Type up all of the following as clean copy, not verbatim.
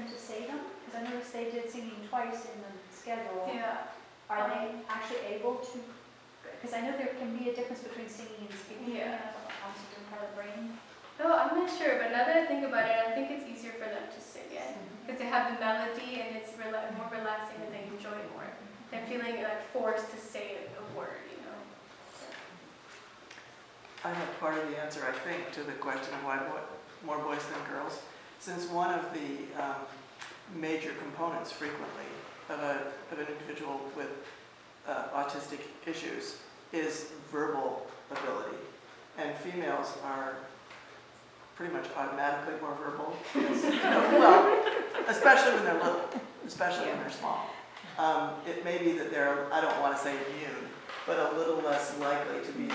to say them? Because I noticed they did singing twice in the schedule. Yeah. Are they actually able to, because I know there can be a difference between singing and speaking. Yeah. And that's obviously doing part of the brain. Oh, I'm not sure, but now that I think about it, I think it's easier for them to sing it. Because they have the melody and it's more relaxing and they enjoy it more. Than feeling like forced to say a word, you know. I have part of the answer, I think, to the question of why more boys than girls. Since one of the major components frequently of an individual with autistic issues is verbal ability. And females are pretty much automatically more verbal. Because, well, especially when they're little, especially when they're small. It may be that they're, I don't want to say immune, but a little less likely to be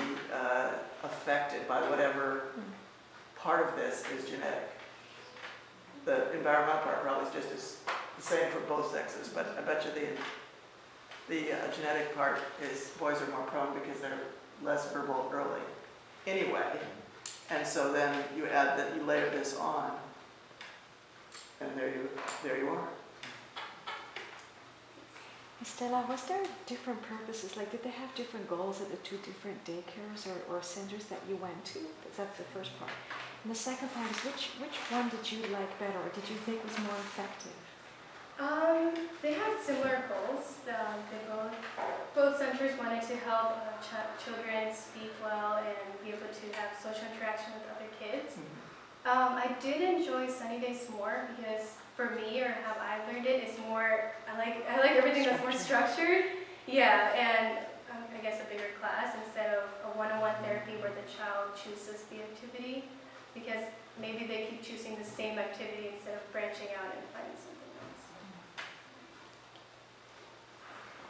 affected by whatever part of this is genetic. The environmental part probably is just the same for both sexes, but I bet you the genetic part is boys are more prone because they're less verbal early anyway. And so then you add that, you layer this on, and there you are. Stella, was there different purposes? Like, did they have different goals at the two different daycares or centers that you went to? That's the first part. And the second part is, which one did you like better, or did you think was more effective? They had similar goals. Both centers wanted to help children speak well and be able to have social interaction with other kids. I did enjoy Sunny Days more because for me, or how I learned it, is more, I like everything that's more structured. Yeah, and I guess a bigger class instead of a one-on-one therapy where the child chooses the activity, because maybe they keep choosing the same activity instead of branching out and finding something else.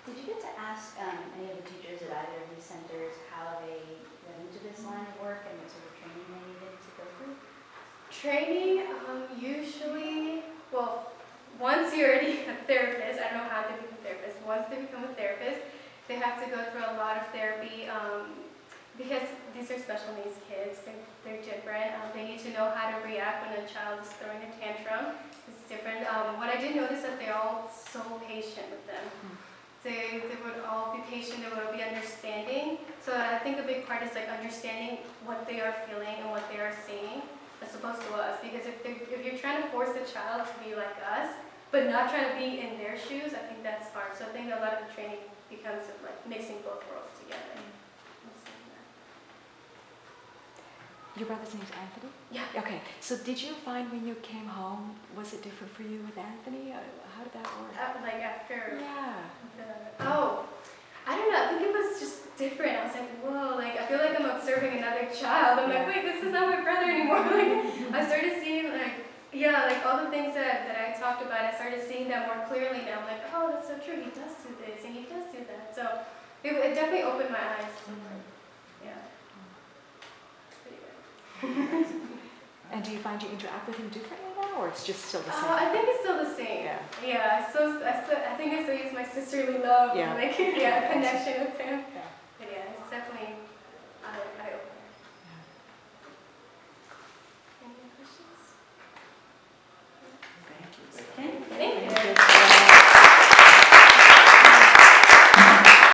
Did you get to ask any of the teachers at either of these centers how they went into this line of work and what sort of training they needed to go through? Training, usually, well, once you're already a therapist, I don't know how they become a therapist, once they become a therapist, they have to go through a lot of therapy because these are special needs kids, they're different. They need to know how to react when a child is throwing a tantrum. It's different. What I did notice is that they're all so patient with them. They would all be patient, they would all be understanding. So I think a big part is like understanding what they are feeling and what they are seeing, as opposed to us. Because if you're trying to force a child to be like us, but not trying to be in their shoes, I think that's hard. So I think a lot of the training becomes like mixing both worlds together. Your brother's name's Anthony? Yeah. Okay, so did you find when you came home, was it different for you with Anthony? How did that work? Like after Yeah. I don't know, I think it was just different. I was like, whoa, like I feel like I'm observing another child. I'm like, wait, this is not my brother anymore. Like I started seeing like all the things that I talked about, I started seeing that more clearly now. I'm like, oh, that's so true, he does do this and he does do that. So it definitely opened my eyes to yeah. And do you find you interact with him differently now, or it's just still the same? I think it's still the same. Yeah. I think I still use my sisterly love, Yeah. connection with him. Yeah.